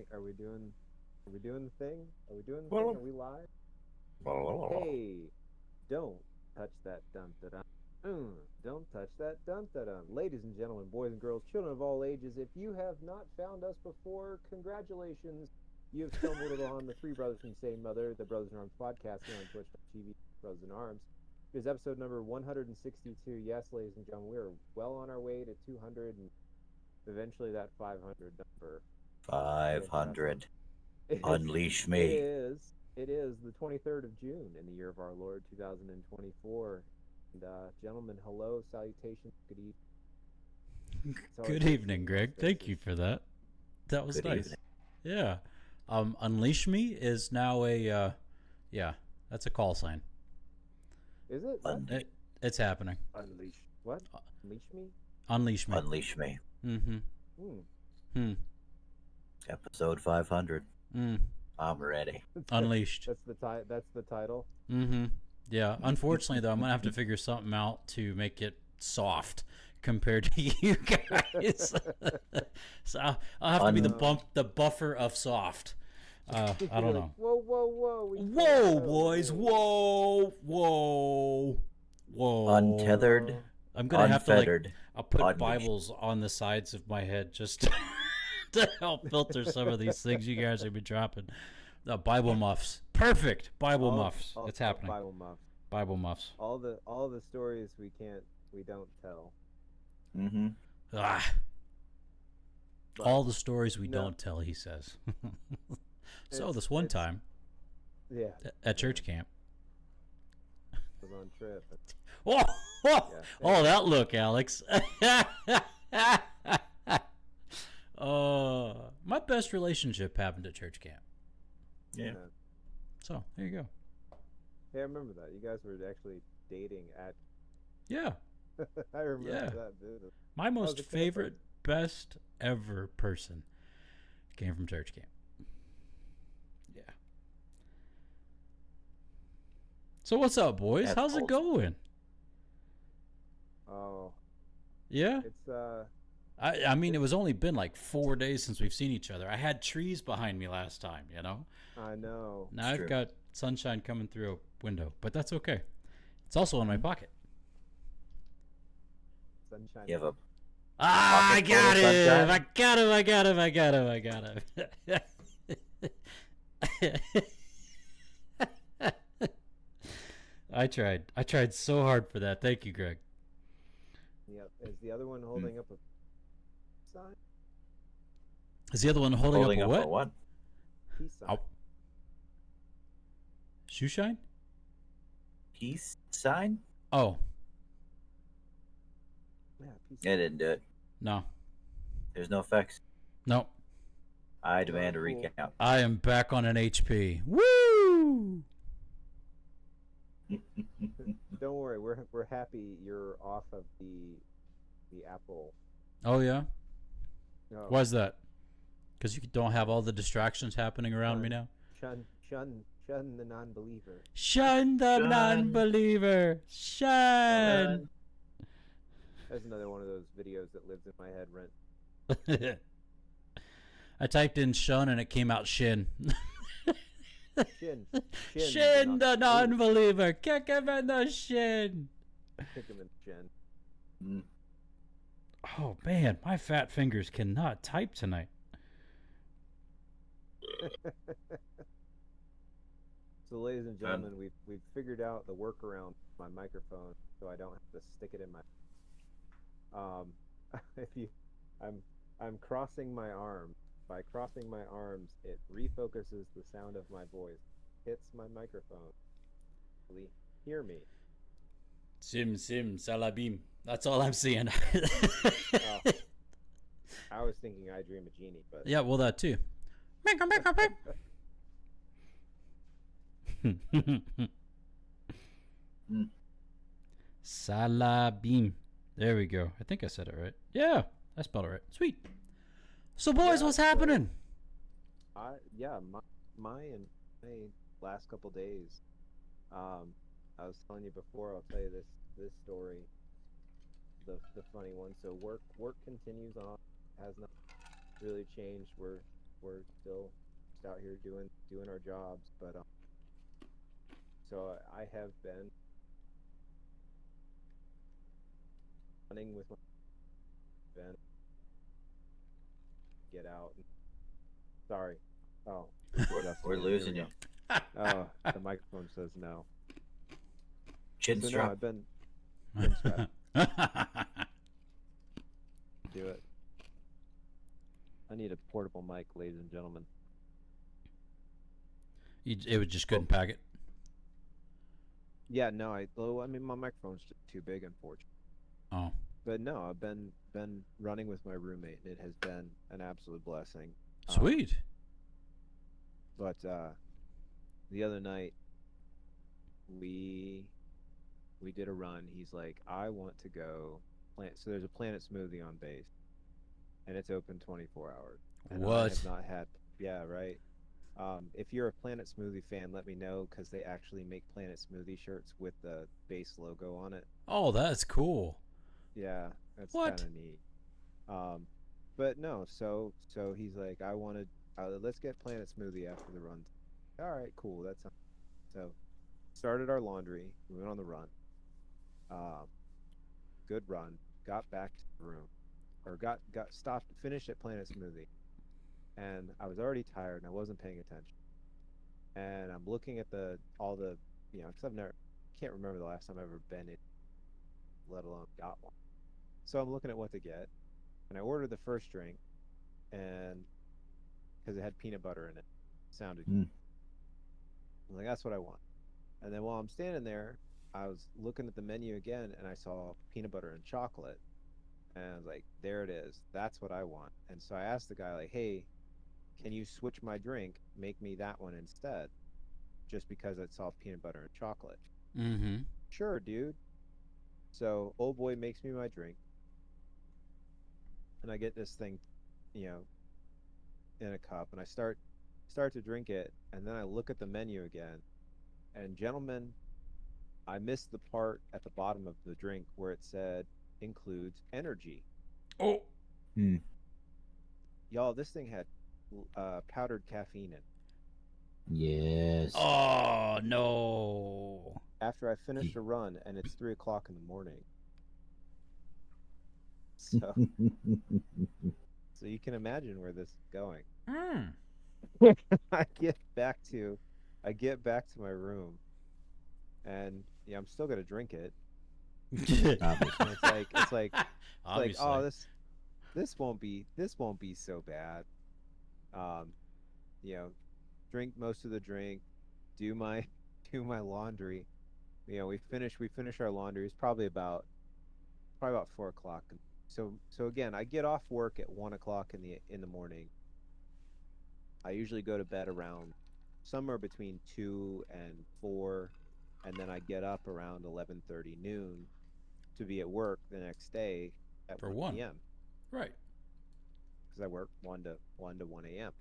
think are we doing the thing? Are we doing the thing? Are Well, we live? Hey, don't touch that dun da dun. Don't touch that dun da dun. Ladies and gentlemen, boys and girls, children of all ages, if you have not found us before, congratulations. You have stumbled upon the Three Brothers from the Same Mother, the Brothers in Arms podcast here on Twitch.tv, Brothers in Arms. It is episode number 162. Yes, ladies and gentlemen, we are well on our way to 200 and eventually that 500 number. If 500. it's Unleash it me. is it is the 23rd of June in the year of our Lord 2024. And gentlemen, hello, salutations, good evening. It's always Good good evening, seeing y'all's Greg. Thank you faces. for that. That was Good nice. evening. Yeah. Unleash Me is now a yeah, that's a call sign. Is it? What? It's happening. Unleash. What? Unleash me? Unleash Me. Unleash me. Mm-hmm. Hmm. Hmm. Episode 500. Mm. I'm ready. Unleashed. That's the title. Mm-hmm. Yeah. Unfortunately, though, I'm gonna have to figure something out to make it soft compared to you guys. So I'll have to be the buffer of soft. I don't know. Whoa, whoa, whoa! Whoa, boys! Whoa, whoa, whoa! Untethered. I'm gonna have to Unfettered. I'll put unleashed. Bibles on the sides of my head just to help filter some of these things you guys have been dropping. The Bible muffs, perfect. Bible muffs. It's happening. Bible muffs. Bible muffs. All the stories we don't tell. Mm-hmm. Ah, But all the stories we no. don't tell, he says. So It's- this one it's- time Yeah. at church camp. Was on trip. Oh, Yeah. oh, that look, Alex. My best relationship happened at church camp. Yeah. So there you go. Hey, I remember that. You guys were actually dating at. Yeah, I remember Yeah. that vivid. my most the camp favorite, best ever person came from church camp. Yeah. So what's up, boys? That's How's it old. going? Oh, Yeah. it's I mean, it was only been like 4 days since we've seen each other. I had trees behind me last time, you know? I know. Now It's I've true. got sunshine coming through a window, but that's okay. It's also in my pocket. Sunshine. You have a Ah, I Pocket got full of him! sunshine? I got him! I got him! I got him! I got him! I tried. I tried so hard for that. Thank you, Greg. Yep. Is the other one holding up a sign? Is the other one holding, holding up up a a what? what? Peace sign. Oh. Shoe shine? Peace sign? Oh, Yeah, peace It didn't do it. no. There's no effects. No. I demand a Cool. recount. I am back on an HP. Woo! Don't worry, we're happy you're off of the Apple. Oh, yeah? No, Why's that? Because you don't have all the distractions happening around me now? shun the non-believer. Shun the Shun. non-believer. Shun. There's another one of those videos that lives in my head rent. I typed in shun and it came out shin. Shin. Shin the non-believer. Kick him in the shin. Kick him in the chin. Mm. Oh, man. My fat fingers cannot type tonight. So, ladies and gentlemen, we've figured out the workaround for my microphone, so I don't have to stick it in my. If you, I'm crossing my arms. By crossing my arms, it refocuses the sound of my voice, hits my microphone. Really hear me. Sim, salabim. That's all I'm seeing. Oh, I was thinking I Dream a Genie, but Yeah, well, that too. Salabim. There we go. I think I said it right. Yeah, I spelled it right. Sweet. So, boys, Yeah, what's so- happening? my last couple days. I was telling you before. I'll tell you this story, the funny one. So work continues on, has not really changed. we're still just out here doing our jobs. But so I have been running with my been get out. Sorry. Oh, We're here we losing go. you. Oh, the microphone says no. Chin So no, strap. I've been chinstrap. Do it. I need a portable mic, ladies and gentlemen. It was just couldn't pack it. Yeah, no, I mean my microphone's just too big, unfortunately. Oh, But no, I've been running with my roommate, and it has been an absolute blessing. sweet. But the other night we did a run. He's like, I want to go plant. So there's a Planet Smoothie on base, and it's open 24 hours. And I What? have not had. Yeah, right. If you're a Planet Smoothie fan, let me know because they actually make Planet Smoothie shirts with the base logo on it. Oh, that's cool. Yeah, that's kind What? of neat. Um, but no, so he's like, I wanted, let's get Planet Smoothie after the run. All right, cool. That's so started our laundry. We went on the run. Um, Good run. Got back to the room, or got stopped, finished at Planet Smoothie, and I was already tired and I wasn't paying attention. And I'm looking at the all the, because I've never, can't remember the last time I've ever been in, let alone got one. So I'm looking at what to get, and I ordered the first drink, and because it had peanut butter in it, sounded good. Mm. I'm like, that's what I want. And then while I'm standing there, I was looking at the menu again, and I saw peanut butter and chocolate, and I was like, there it is. That's what I want. And so I asked the guy, like, hey, can you switch my drink, make me that one instead, just because I saw peanut butter and chocolate? Mm-hmm. Sure, dude. So old boy makes me my drink, and I get this thing, you know, in a cup, and I start to drink it, and then I look at the menu again, and gentlemen, I missed the part at the bottom of the drink where it said includes energy. Oh. Mm. Y'all, this thing had powdered caffeine in it. Yes. Oh no. After I finished a run, and it's 3 o'clock in the morning. So, so you can imagine where this is going. Mm. I get back to, I get back to my room, and yeah, I'm still gonna drink it. Obviously. And it's like, Obviously. oh, this won't be so bad. Um, you know, drink most of the drink, do my do my laundry. We finish our laundry. It's probably about 4 o'clock. So again, I get off work at 1 o'clock in the morning. I usually go to bed around somewhere between 2 and 4, and then I get up around 11:30 noon to be at work the next day at For 1 one. p.m. Right. because I work 1 a.m.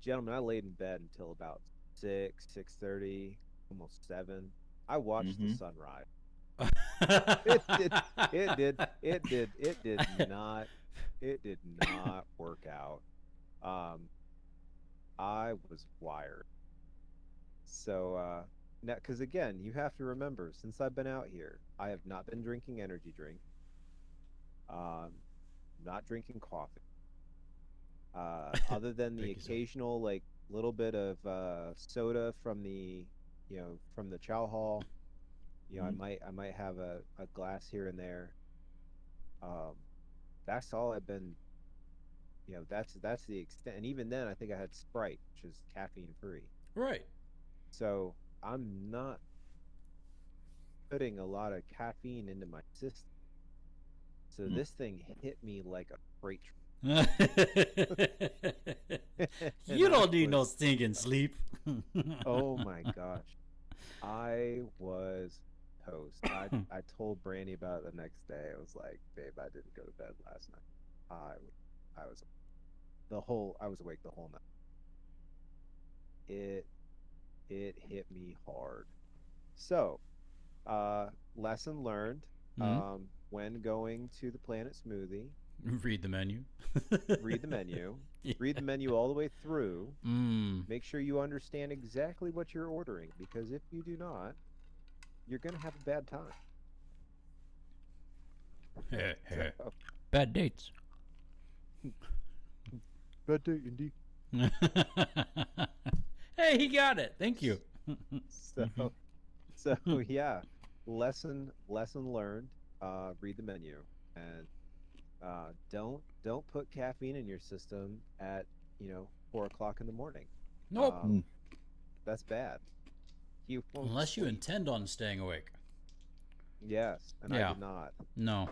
Gentlemen, I laid in bed until about 6:30, almost 7. I watched the Mm-hmm. sunrise. It did, it did not work out. Um, I was wired. So, now, because again, you have to remember, since I've been out here, I have not been drinking energy drink, um, not drinking coffee, other than the Thank you, sir. occasional like little bit of soda from the chow hall. Mm-hmm. I might have a glass here and there. Um, that's all I've been. That's the extent. And even then, I think I had Sprite, which is caffeine free. Right. So I'm not putting a lot of caffeine into my system. So Mm. this thing hit me like a freight You train. And I don't need was, no stinking sleep. oh my gosh, I was toast. I told Brandy about it the next day. I was like, babe, I didn't go to bed last night. I was I was awake the whole night. It it hit me hard. So, lesson learned. Hmm? when going to the Planet Smoothie, Read the menu. read the menu, Yeah. read the menu all the way through. Mm. Make sure you understand exactly what you're ordering, because if you do not, you're going to have a bad time. So, Bad dates. bad day indeed. Hey, he got it. Thank you. So, so yeah, lesson learned. Read the menu, and don't put caffeine in your system at 4 o'clock in the morning. Nope. That's bad. You won't Unless you sleep. intend on staying awake. Yes, and I Yeah. did not. No.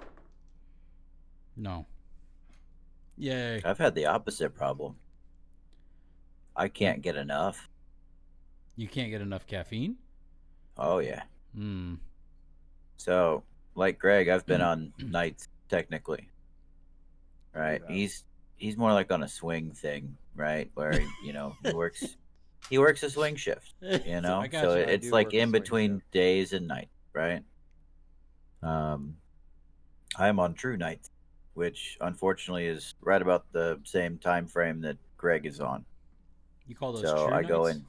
No. Yay. I've had the opposite problem. I can't get enough. You can't get enough caffeine? Oh yeah. Hmm. So, like Greg, I've been on nights technically. Right? Yeah. He's more like on a swing thing, right? Where he works a swing shift, you know? I got So you. I it's do like work a in swing between shift. days and night, right? I'm on true nights, which unfortunately is right about the same time frame that Greg is on. You call those So true I go nights? in,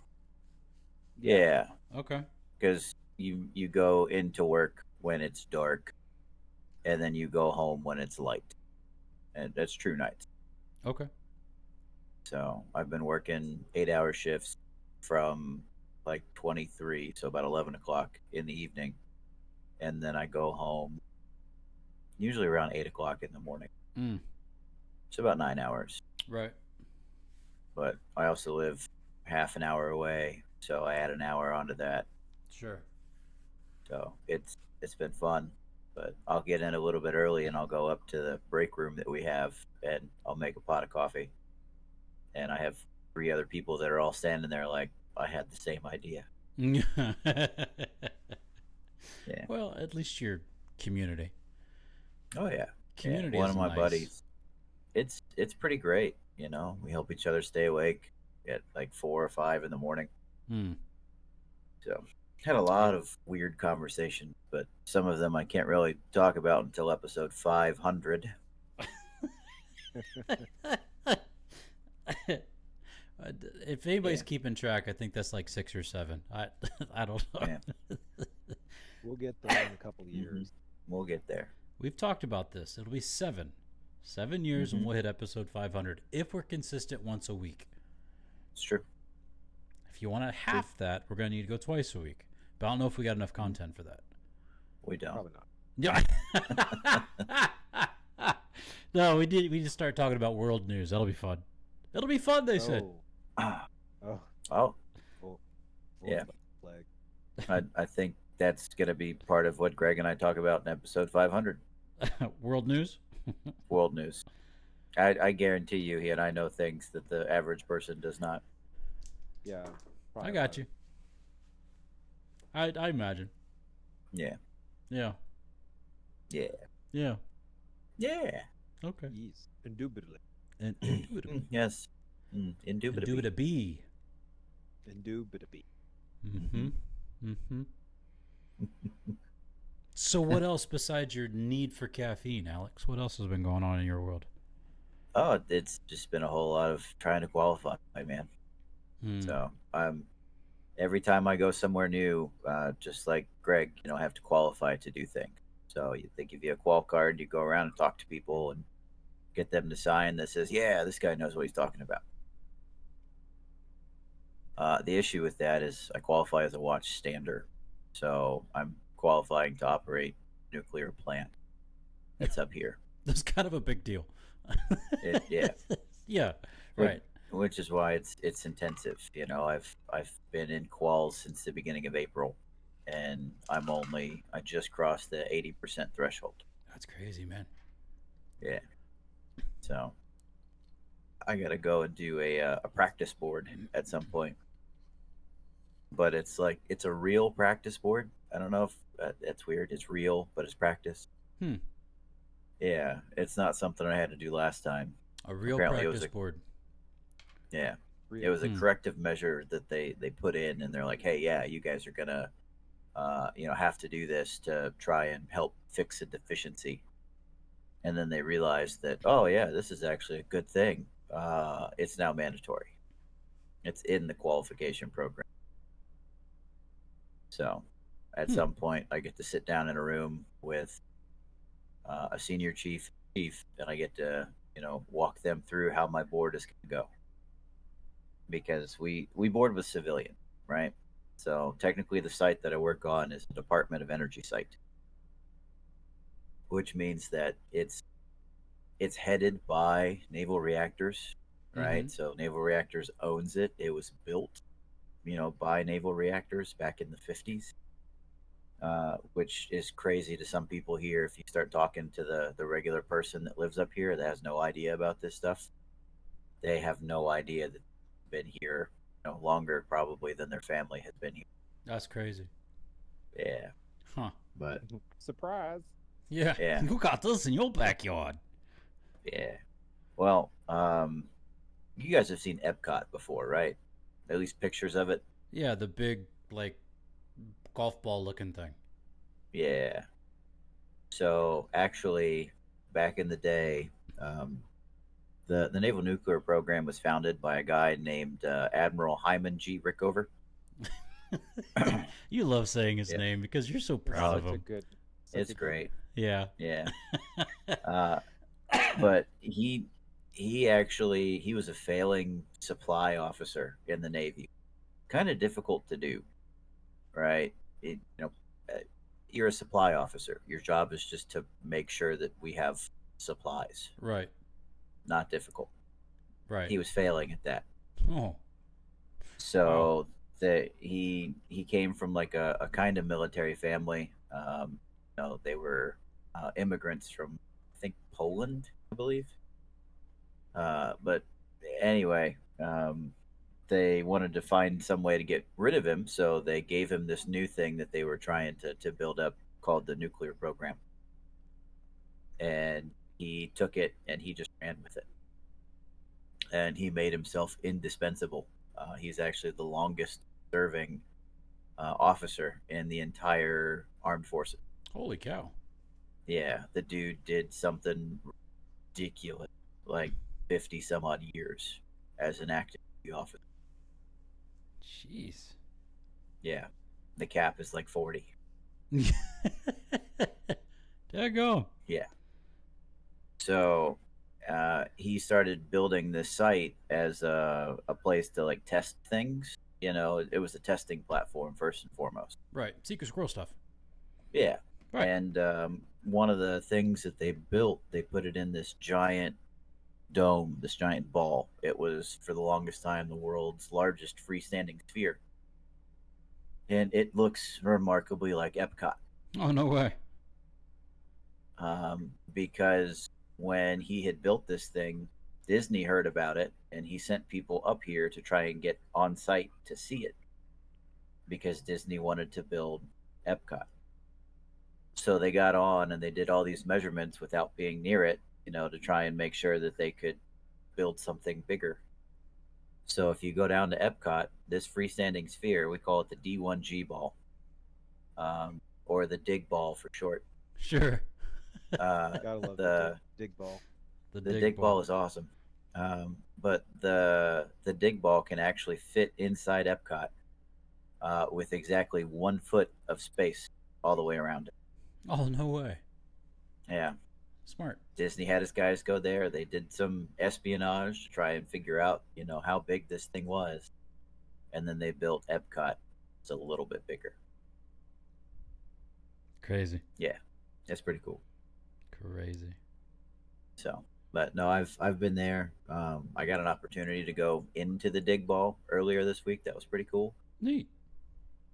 yeah, Okay. because you go into work when it's dark, and then you go home when it's light, and that's true nights. Okay. So I've been working 8-hour shifts from like 23, so about 11 o'clock in the evening, and then I go home usually around 8 o'clock in the morning. Mm. It's about 9 hours. Right. But I also live half an hour away, so I add an hour onto that. Sure. So it's been fun. But I'll get in a little bit early and I'll go up to the break room that we have and I'll make a pot of coffee. And I have 3 other people that are all standing there like I had the same idea. Yeah. Well, at least your community. Oh yeah. Community One is of my nice. buddies. It's pretty great, you know. We help each other stay awake at like 4 or 5 in the morning. Hmm. So had a lot of weird conversations, but some of them I can't really talk about until episode 500. If anybody's Yeah. keeping track, I think that's like 6 or 7. I don't know. Yeah. We'll get there in a couple of years. We'll get there. We've talked about this. It'll be 7. 7 years and Mhm. we'll hit episode 500 if we're consistent once a week. It's true. If you want to half that, we're going to need to go twice a week. But I don't know if we got enough content for that. We don't. Probably not. Yeah. No, we just start talking about world news. That'll be fun. It'll be fun, they said. Ah, Oh, oh, oh, Yeah. Flag. I think that's going to be part of what Greg and I talk about in episode 500. World news? World news. I guarantee you he and I know things that the average person does not. Yeah. I got you. I imagine. Yeah. Yeah. Yeah. Yeah. Yeah. Okay. Yes, indubitably. Yes. Indubitably. Indubitably. Indubitably. Mm-hmm. Mm-hmm. So what else besides your need for caffeine, Alex? What else has been going on in your world? Oh, it's just been a whole lot of trying to qualify, man. Hmm. So every time I go somewhere new, just like Greg, I have to qualify to do things. So they give you a qual card, you go around and talk to people and get them to sign that says, yeah, this guy knows what he's talking about. The issue with that is I qualify as a watch stander. So I'm qualifying to operate a nuclear plant. It's up here. That's kind of a big deal. Yeah. Yeah. Right. Which is why it's intensive. I've been in quals since the beginning of April, and I just crossed the 80% threshold. That's crazy, man. Yeah. So I gotta go and do a practice board at some point. But it's a real practice board. I don't know if that's weird. It's real, but it's practice. Yeah, it's not something I had to do last time. A real Apparently it was practice board. Yeah. It was a corrective measure that they put in, and they're like, hey, yeah, you guys are gonna have to do this to try and help fix a deficiency. And then they realize that, oh yeah, this is actually a good thing. It's now mandatory. It's in the qualification program. So at some point, I get to sit down in a room with a senior chief, and I get to walk them through how my board is going to go. Because we board with civilian, right? So technically, the site that I work on is a Department of Energy site, which means that it's headed by Naval Reactors, right? Mhm. So Naval Reactors owns it. It was built, by Naval Reactors back in the 50s, which is crazy to some people here. If you start talking to the regular person that lives up here that has no idea about this stuff, they have no idea that they've been here longer probably than their family has been here. That's crazy. Yeah, Huh. but Surprise. Yeah. Yeah. You got this in your backyard. yeah. Well, you guys have seen Epcot before, right? At least pictures of it. Yeah, the big, like, golf ball looking thing. Yeah. So actually, back in the day, the naval nuclear program was founded by a guy named Admiral Hyman G. Rickover. You love saying his Yeah. name because you're so proud of Such a him. good. It's great. Yeah. Yeah. But he was a failing supply officer in the Navy. Kind of difficult to do, right? You're a supply officer. Your job is just to make sure that we have supplies. Right. Not difficult. Right. He was failing at that. Oh. So he came from like a kind of military family. They were immigrants from, I think, Poland, I believe. But anyway, they wanted to find some way to get rid of him, so they gave him this new thing that they were trying to build up called the nuclear program. And he took it and he just ran with it. And he made himself indispensable. He's actually the longest serving officer in the entire armed forces. Holy cow. Yeah, the dude did something ridiculous, like 50 some odd years as an active duty officer. Jeez. Yeah, the cap is like 40. There you go. Yeah. So he started building this site as a place to like test things. It was a testing platform first and foremost. Right. Secret squirrel stuff. Yeah. Right. And one of the things that they built, they put it in this giant dome, this giant ball. It was, for the longest time, the world's largest freestanding sphere. And it looks remarkably like Epcot. Oh, no way. Because when he had built this thing, Disney heard about it, and he sent people up here to try and get on site to see it, because Disney wanted to build Epcot. So they got on and they did all these measurements without being near it, to try and make sure that they could build something bigger. So if you go down to Epcot, this freestanding sphere, we call it the D1G ball, or the dig ball for short. Sure. Gotta love the dig ball. The dig ball is awesome. But the dig ball can actually fit inside Epcot with exactly 1 foot of space all the way around it. Oh, no way. Yeah. Smart. Disney had his guys go there. They did some espionage to try and figure out, how big this thing was. And then they built Epcot. It's a little bit bigger. Crazy. Yeah. It's pretty cool. Crazy. So, but no, I've been there. I got an opportunity to go into the dig ball earlier this week. That was pretty cool. Neat.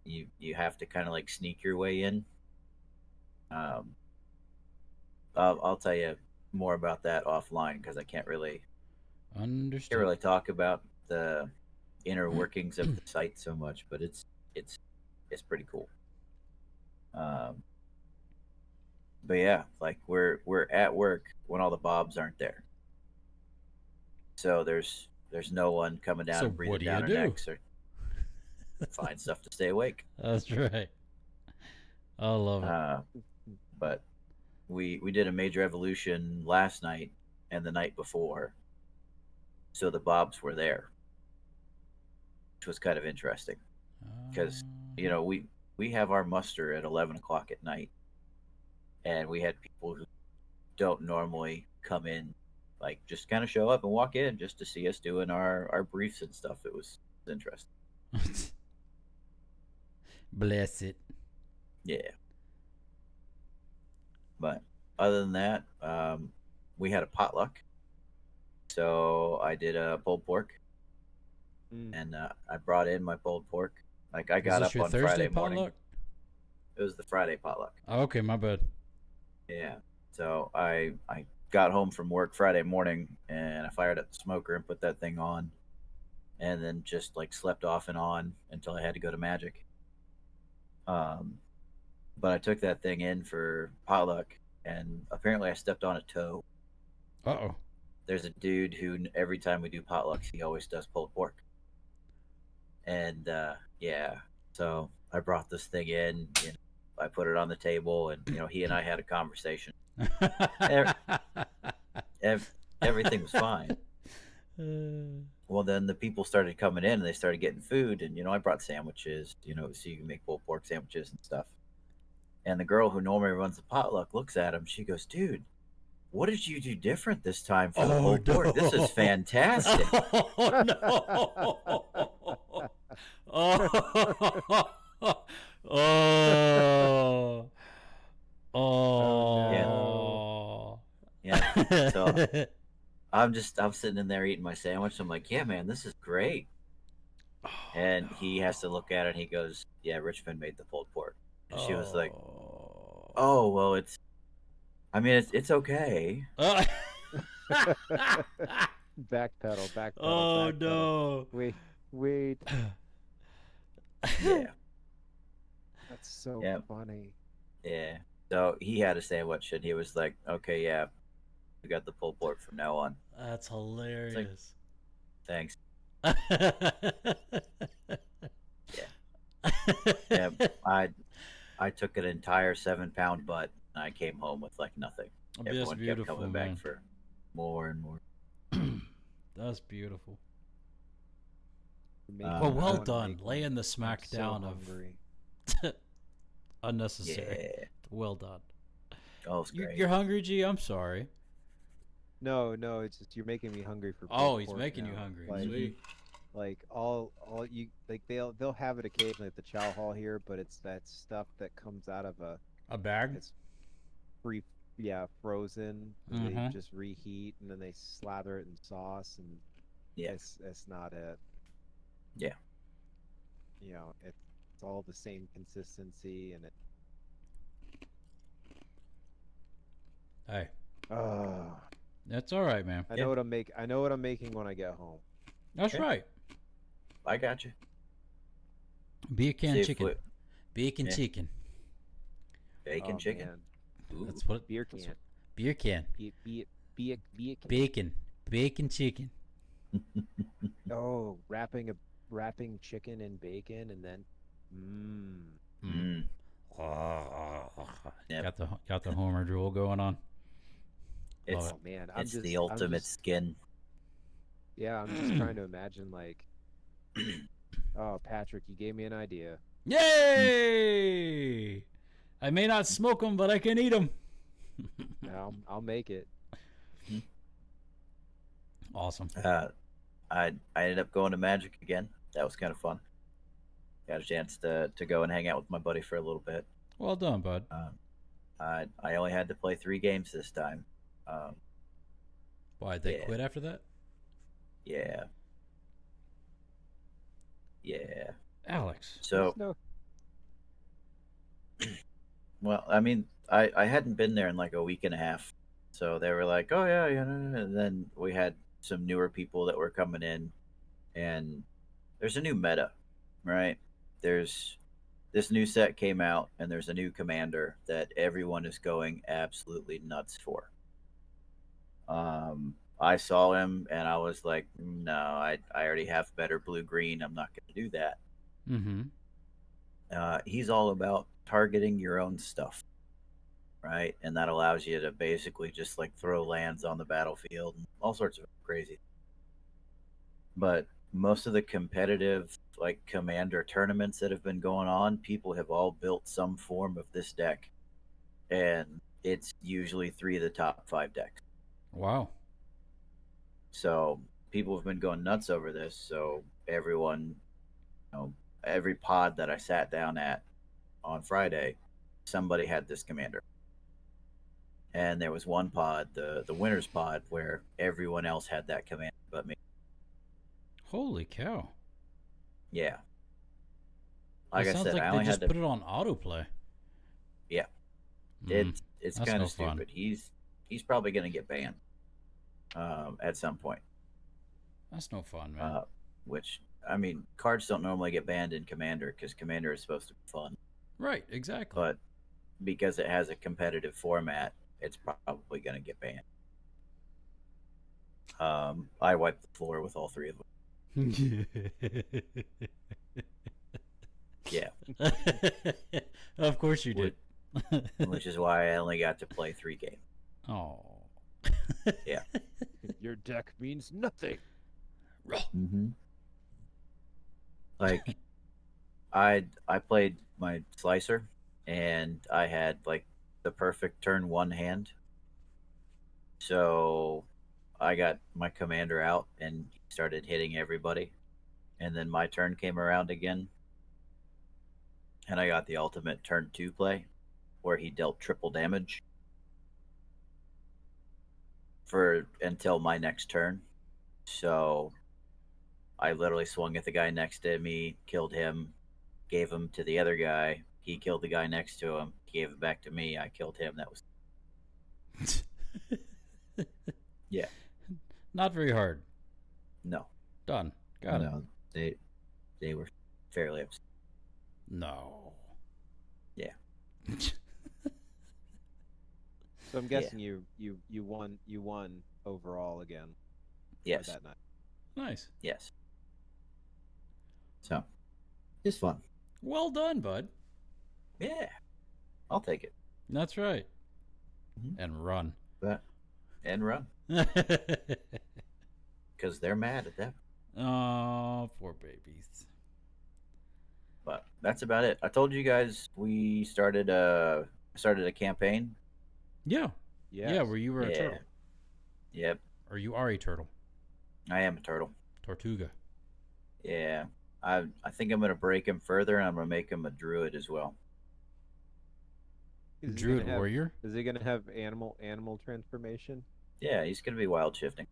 You have to kind of like sneak your way in. I'll tell you more about that offline, because I can't really talk about the inner workings of the site so much, but it's pretty cool. But yeah, like we're at work when all the bobs aren't there, so there's no one coming down and breathing down our necks or find stuff to stay awake. That's right. I love it. But we did a major evolution last night and the night before, so the bobs were there, which was kind of interesting because we have our muster at 11 o'clock at night, and we had people who don't normally come in, like just kind of show up and walk in just to see us doing our briefs and stuff. It was interesting. Bless it. Yeah. But other than that, we had a potluck. So I did a pulled pork, and I brought in my pulled pork. Like I got up on Thursday Friday potluck? morning. It was the Friday potluck. Oh, okay, my bad. Yeah. So I got home from work Friday morning, and I fired up the smoker and put that thing on, and then just like slept off and on until I had to go to Magic. But I took that thing in for potluck, and apparently I stepped on a toe. Uh-oh. There's a dude who every time we do potlucks, he always does pulled pork. And yeah, so I brought this thing in, I put it on the table, and he and I had a conversation. Everything was fine. Well, then the people started coming in, and they started getting food, and I brought sandwiches, so you can make pulled pork sandwiches and stuff. And the girl who normally runs the potluck looks at him. She goes, "Dude, what did you do different this time for the pulled pork? This is fantastic." Oh, no. Oh. Yeah. So I'm sitting in there eating my sandwich. I'm like, "Yeah, man, this is great." And he has to look at it, and he goes, "Yeah, Richmond made the pulled pork." And she was like, "Oh, well, it's okay." Backpedal. Oh, backpedal. no. Wait. Yeah. That's so funny. Yeah. So he had a sandwich, and he was like, "Okay, yeah, we got the pulled pork from now on." That's hilarious. Thanks. Yeah. I took an entire 7-pound butt, and I came home with like nothing. Everyone kept coming back for more and more. That's beautiful. Well done. Laying the smack down of unnecessary. Yeah. Well done. Oh, it's great. You're hungry, G? I'm sorry. No, it's just you're making me hungry for. He's making you hungry. Sweet. Like all you like they'll have it occasionally at the chow hall here, but it's that stuff that comes out of a bag. It's frozen. Mm-hmm. They just reheat, and then they slather it in sauce, and it's not it. Yeah. It's all the same consistency, and it. Hey. That's all right, man. I know what I'm making when I get home. That's right. I got you. Bacon chicken. Bacon chicken. Bacon chicken. That's what beer can. Beer can. Bacon chicken. Oh, wrapping chicken in bacon, and then Yep. Got the Homer drool going on. It's man, it's the ultimate skin. Yeah, I'm just trying to imagine, like, oh, Patrick, you gave me an idea. Yay! I may not smoke them, but I can eat them. I'll make it. Awesome. I ended up going to Magic again. That was kind of fun. Got a chance to go and hang out with my buddy for a little bit. Well done, bud. I only had to play 3 games this time. Why, they quit after that? Yeah. Alex. So, well, I mean, I hadn't been there in like a week and a half. So they were like, "Oh yeah," and then we had some newer people that were coming in, and there's a new meta, right? There's this new set came out, and there's a new commander that everyone is going absolutely nuts for. I saw him, and I was like, "No, I already have better blue green. I'm not going to do that." Mm-hmm. He's all about targeting your own stuff, right? And that allows you to basically just like throw lands on the battlefield and all sorts of crazy. But most of the competitive like commander tournaments that have been going on, people have all built some form of this deck, and it's usually 3 of the top 5 decks. Wow. So people have been going nuts over this. So everyone, every pod that I sat down at on Friday, somebody had this commander. And there was one pod, the winners pod, where everyone else had that commander but me. Holy cow. Yeah. Like I said, I they only just had to. put it on autoplay. Yeah. It's That's kind no of fun. stupid. He's probably going to get banned at some point. That's no fun, man. Which, I mean, cards don't normally get banned in Commander because Commander is supposed to be fun. Right, exactly. But because it has a competitive format, it's probably going to get banned. I wiped the floor with all 3 of them. Yeah. Of course you did. Which is why I only got to play 3 games. Oh. Yeah. Your deck means nothing. Mm-hmm. Like, I played my slicer, and I had like the perfect turn 1 hand. So I got my commander out and started hitting everybody. And then my turn came around again. And I got the ultimate turn 2 play where he dealt triple damage for until my next turn. So I literally swung at the guy next to me, killed him, gave him to the other guy. He killed the guy next to him, gave it back to me. I killed him. That was yeah. Not very hard. No. Done. Got it. No, they were fairly upset. No. Yeah. So I'm guessing you won overall again. Yes. That night. Nice. Yes. So, it's fun. Well done, bud. Yeah. I'll take it. That's right. Mhm. And run. And run. Because they're mad at that. Oh, poor babies. But that's about it. I told you guys we started a campaign. Yeah. Yes. Yeah, where you were a Yeah. turtle. Yep. Or you are a turtle. I am a turtle. Tortuga. Yeah. I think I'm gonna break him further, and I'm gonna make him a druid as well. Is he Druid gonna have- warrior. Is he gonna have animal transformation? Yeah, he's gonna be wild shifting.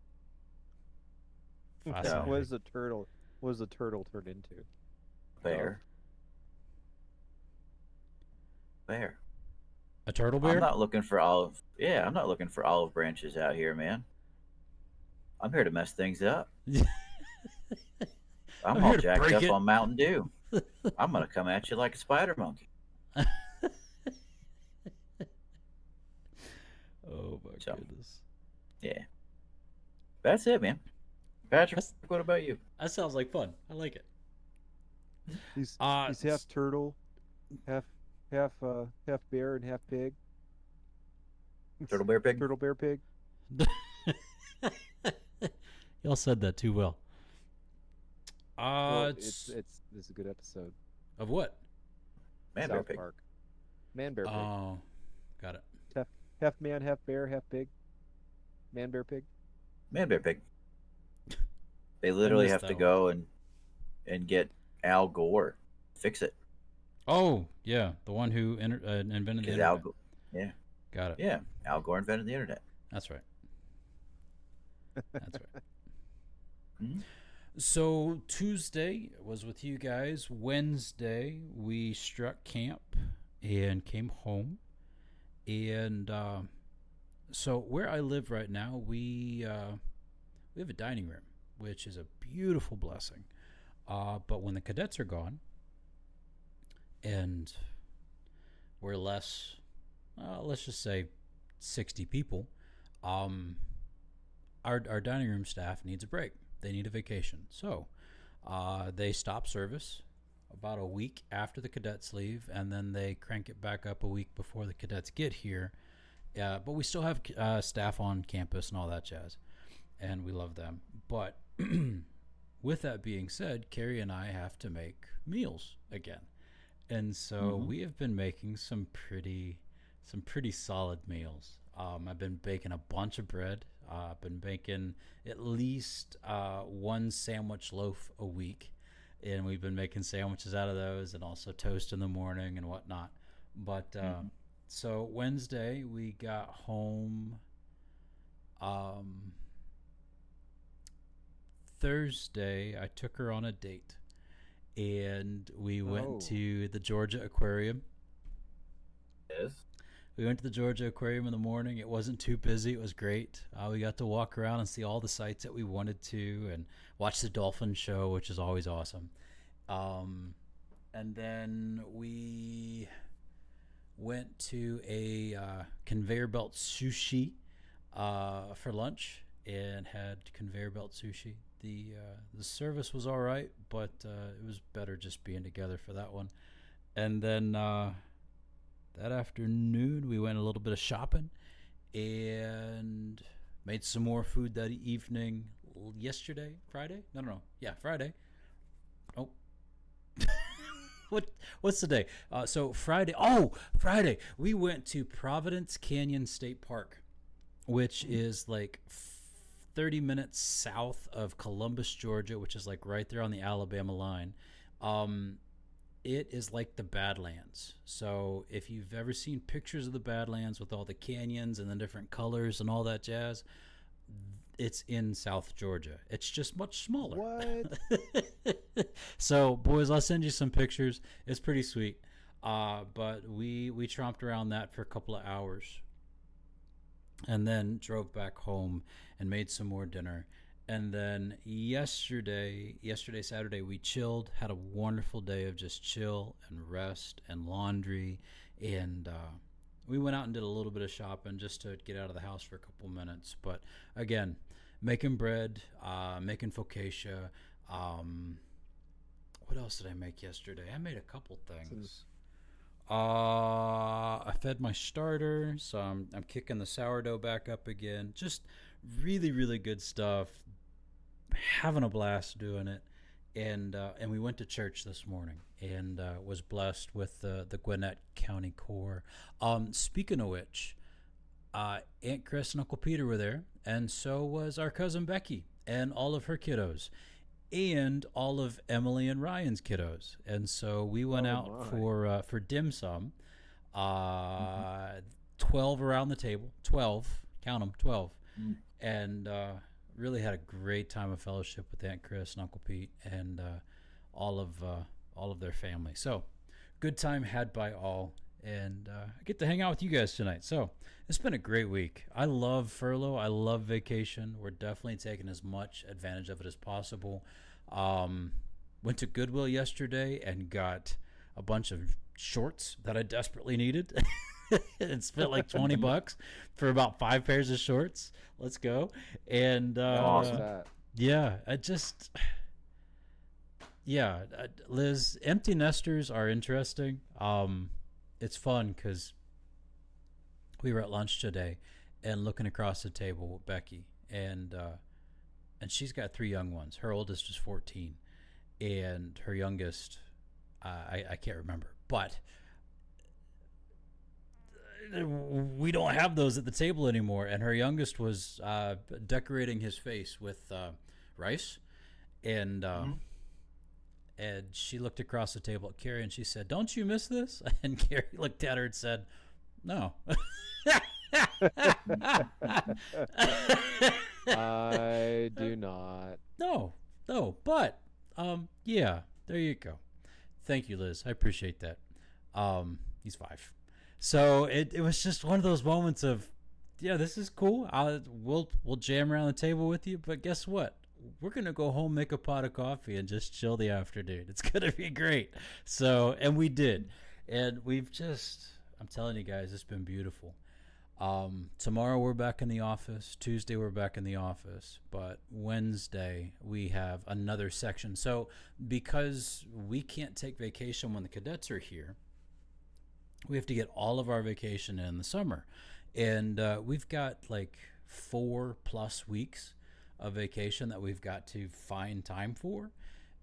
Fascinating. What is the turtle? What does the turtle turn into? Bear. Bear. A turtle bear? I'm not looking for olive. Yeah, I'm not looking for olive branches out here, man. I'm here to mess things up. I'm I'm all here to jacked break up it. on Mountain Dew. I'm gonna come at you like a spider monkey. Oh my So. goodness. Yeah. That's it, man. Patrick, That's- what about you? That sounds like fun. I like it. He's s- half turtle, half bear and half pig. Turtle bear pig? Turtle bear pig. Y'all said that too well. Well, It's it's this is a good episode. of what? Man bear South pig. Park. Man bear pig. Oh, got it. Half man, half bear, half pig. Man bear pig. Man bear pig. They literally missed have to that go and get Al Gore. Fix it. Oh, yeah, the one who invented the Because internet. Al Gore. Yeah. Got it. Yeah. Al Gore invented the internet. That's right. That's right. Mhm. So Tuesday was with you guys. Wednesday we struck camp and came home. And so where I live right now, we have a dining room, which is a beautiful blessing. But when the cadets are gone, and we're less, let's just say 60 people, our dining room staff needs a break. They need a vacation. So they stop service about a week after the cadets leave, and then they crank it back up a week before the cadets get here. But we still have staff on campus and all that jazz, and we love them. But with that being said, Carrie and I have to make meals again, and so we have been making some pretty solid meals. I've been baking a bunch of bread. I've been baking at least one sandwich loaf a week, and we've been making sandwiches out of those, and also toast in the morning and whatnot. But so Wednesday we got home. Thursday I took her on a date, and we went to the Georgia Aquarium. Yes. We went to the Georgia Aquarium in the morning. It wasn't too busy. It was great. We got to walk around and see all the sights that we wanted to, and watch the dolphin show, which is always awesome. And then we went to a conveyor belt sushi for lunch, and had conveyor belt sushi. The service was all right, but it was better just being together for that one. And then that afternoon, we went a little bit of shopping and made some more food that evening. Yesterday, Friday? No. Yeah, Friday. Oh, what's the day? So Friday. Oh, Friday. We went to Providence Canyon State Park, which is like 30 minutes south of Columbus, Georgia, which is like right there on the Alabama line. It is like the Badlands. So if you've ever seen pictures of the Badlands with all the canyons and the different colors and all that jazz, it's in South Georgia. It's just much smaller. What? So, boys, I'll send you some pictures. It's pretty sweet. But we tromped around that for a couple of hours, and then drove back home and made some more dinner. And then yesterday, Saturday, we chilled, had a wonderful day of just chill and rest and laundry. And we went out and did a little bit of shopping just to get out of the house for a couple minutes. But again, making bread, making focaccia. What else did I make yesterday? I made a couple things. I fed my starter, so I'm kicking the sourdough back up again. Just really, really good stuff. Having a blast doing it. And we went to church this morning, and was blessed with the Gwinnett County Corps. Speaking of which, Aunt Chris and Uncle Peter were there, and so was our cousin Becky and all of her kiddos, and all of Emily and Ryan's kiddos. And so we went out for dim sum. 12 around the table. 12, count them, 12. And really had a great time of fellowship with Aunt Chris and Uncle Pete and all of their family. So good time had by all, and I get to hang out with you guys tonight. So it's been a great week. I love furlough. I love vacation. We're definitely taking as much advantage of it as possible. Went to Goodwill yesterday and got a bunch of shorts that I desperately needed. And spent like $20 for about 5 pairs of shorts. Let's go. And Awesome. Liz, empty nesters are interesting. It's fun because we were at lunch today and looking across the table with Becky, and she's got 3 young ones. Her oldest is 14, and her youngest, I can't remember, but we don't have those at the table anymore. And her youngest was decorating his face with rice, and and she looked across the table at Carrie and she said, "Don't you miss this?" And Carrie looked at her and said, "No." I do not. No, but yeah, there you go. Thank you, Liz. I appreciate that. He's 5. So it was just one of those moments of, yeah, this is cool. We'll jam around the table with you, but guess what? We're gonna go home, make a pot of coffee, and just chill the afternoon. It's gonna be great. So, and we did, and I'm telling you guys, it's been beautiful. Tomorrow we're back in the office. Tuesday we're back in the office. But Wednesday we have another section. So because we can't take vacation when the cadets are here, we have to get all of our vacation in the summer. And we've got like 4+ weeks of vacation that we've got to find time for.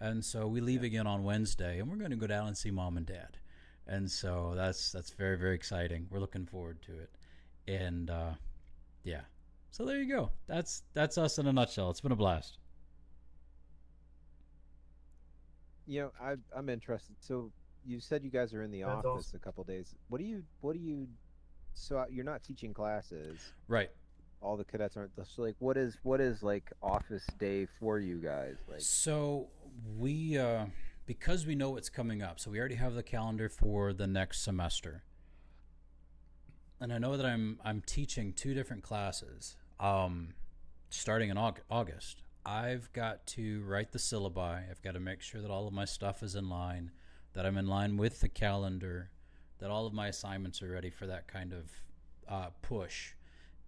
And so we leave again on Wednesday, and we're going to go down and see Mom and Dad. And so that's very, very exciting. We're looking forward to it. And yeah, so there you go. That's us in a nutshell. It's been a blast. You know, I'm interested. So you said you guys are in the That's office awesome. a couple days. What do you? So you're not teaching classes. Right. All the cadets aren't. So like, what is like office day for you guys? Like, So we because we know what's coming up, so we already have the calendar for the next semester. And I know that I'm teaching 2 different classes starting in August. I've got to write the syllabi. I've got to make sure that all of my stuff is in line, that I'm in line with the calendar, that all of my assignments are ready for that kind of push.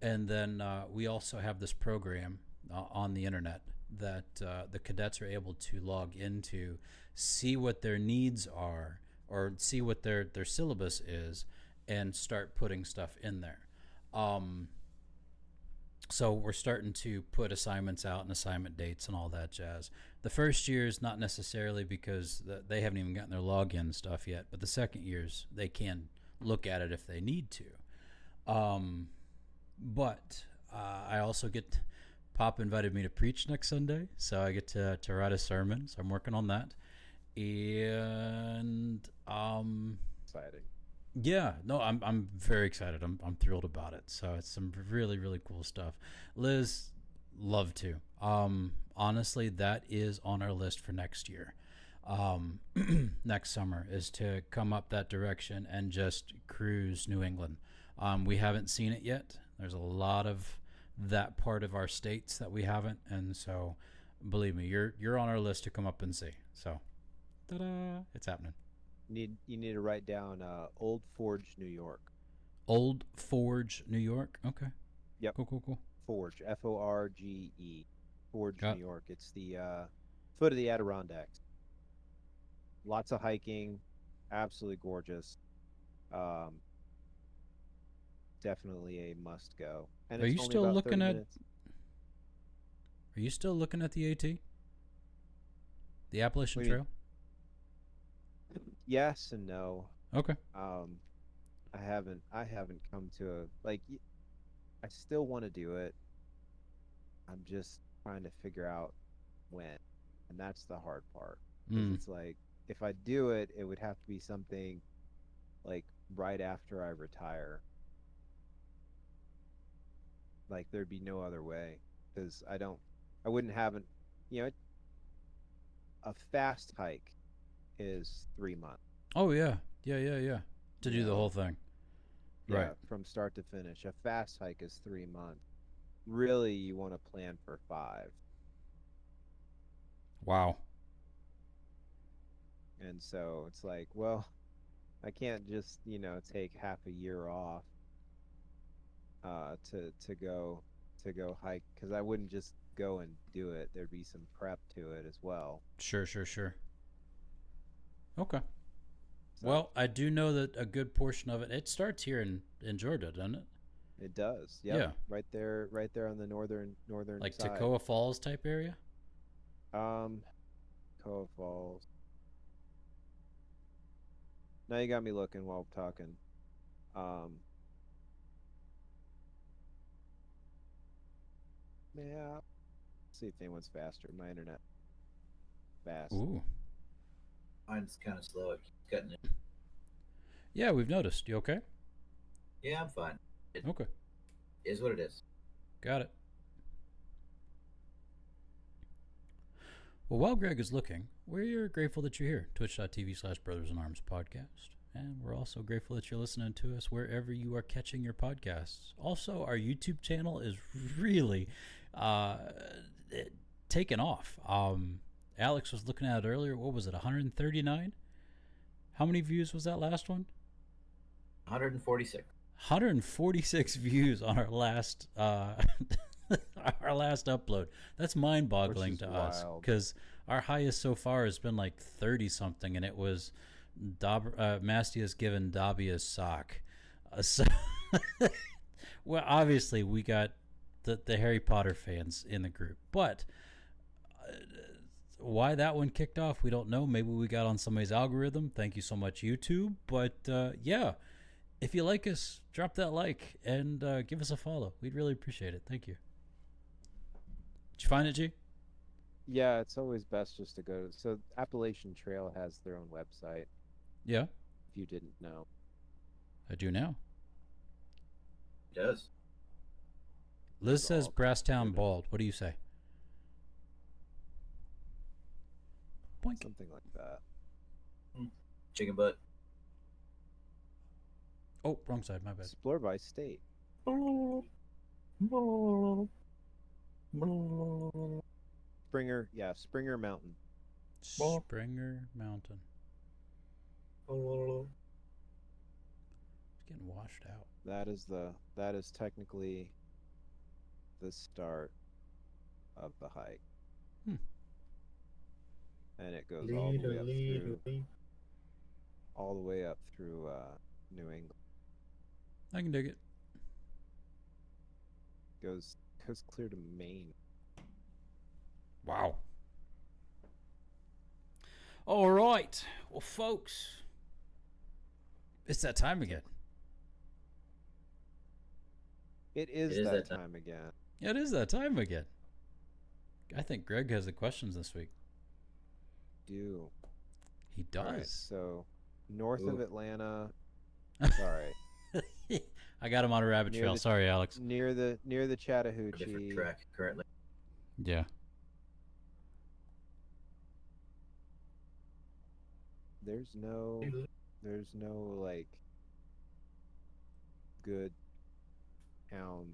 And then we also have this program on the internet that the cadets are able to log into, see what their needs are, or see what their syllabus is, and start putting stuff in there. So we're starting to put assignments out and assignment dates and all that jazz. The first years, not necessarily because they haven't even gotten their login stuff yet, but the second years, they can look at it if they need to. But I also get, Pop invited me to preach next Sunday, so I get to write a sermon, so I'm working on that. And exciting. yeah, no, I'm very excited. I'm thrilled about it. So it's some really, really cool stuff. Liz, love to. Honestly, that is on our list for next year. Next summer is to come up that direction and just cruise New England. We haven't seen it yet. There's a lot of that part of our states that we haven't, and so believe me, you're on our list to come up and see. So, ta-da! It's happening. You need to write down Old Forge, New York. Old Forge, New York. Okay. Yep. Cool. Forge, Forge, Forge, Got- New York. It's the foot of the Adirondacks. Lots of hiking, absolutely gorgeous. Definitely a must go. And Are it's you only still about looking 30 at- minutes. Are you still looking at the AT? The Appalachian What do you Trail? Yes and no. Okay. I haven't come to a like. I still want to do it. I'm just trying to figure out when, and that's the hard part. 'Cause it's like if I do it, it would have to be something like right after I retire. Like there'd be no other way because I wouldn't have an, you know, a fast hike is 3 months. Oh yeah. To do You the know? whole thing. Yeah, Right. from start to finish. A fast hike is 3 months. Really, you want to plan for 5. Wow. And so it's like, well, I can't just, take half a year off to go hike because I wouldn't just go and do it. There'd be some prep to it as well. Sure. Okay. So Well, I do know that a good portion of it starts here in Georgia, doesn't it? it does. Yep. Yeah. Right there on the northern Like side. Toccoa Falls type area? Coa Falls. Now you got me looking while I'm talking. Yeah. See if anyone's faster. My internet fast. Ooh. Mine's kind of slow. It keeps cutting it. Yeah, we've noticed. You okay? Yeah, I'm fine. It Okay. is what it is. Got it. Well, while Greg is looking, we're grateful that you're here. Twitch.tv/Brothers in Arms podcast. And we're also grateful that you're listening to us wherever you are catching your podcasts. Also, our YouTube channel is really taken off. Alex was looking at it earlier. What was it, 139? How many views was that last one? 146. 146 views on our last our last upload. That's mind-boggling to us because our highest so far has been like 30 something, and it was Mastia's given Dobby a sock. So well, obviously we got the Harry Potter fans in the group, but why that one kicked off, we don't know. Maybe we got on somebody's algorithm. Thank you so much, YouTube. But yeah, if you like us, drop that like and give us a follow. We'd really appreciate it. Thank you. Did you find it, G? Yeah, it's always best just to go. So Appalachian Trail has their own website. Yeah, If you didn't know. I do now. It does. Liz says Brasstown bald. What do you say? Boink. Something like that. Chicken butt. Oh, wrong side. My bad. Explore by state. Springer, yeah, Springer Mountain. Springer Mountain. It's getting washed out. That is technically the start of the hike. And it goes all the way up through New England. I can dig it. Goes clear to Maine. Wow. All right. Well, folks, it's that time again. It is that time again. It is that time again. I think Greg has the questions this week. Do. He does. All right, so north of Atlanta. Sorry. I got him on a rabbit trail. Sorry, Alex. Near the Chattahoochee. Different track currently. Yeah. There's no like good town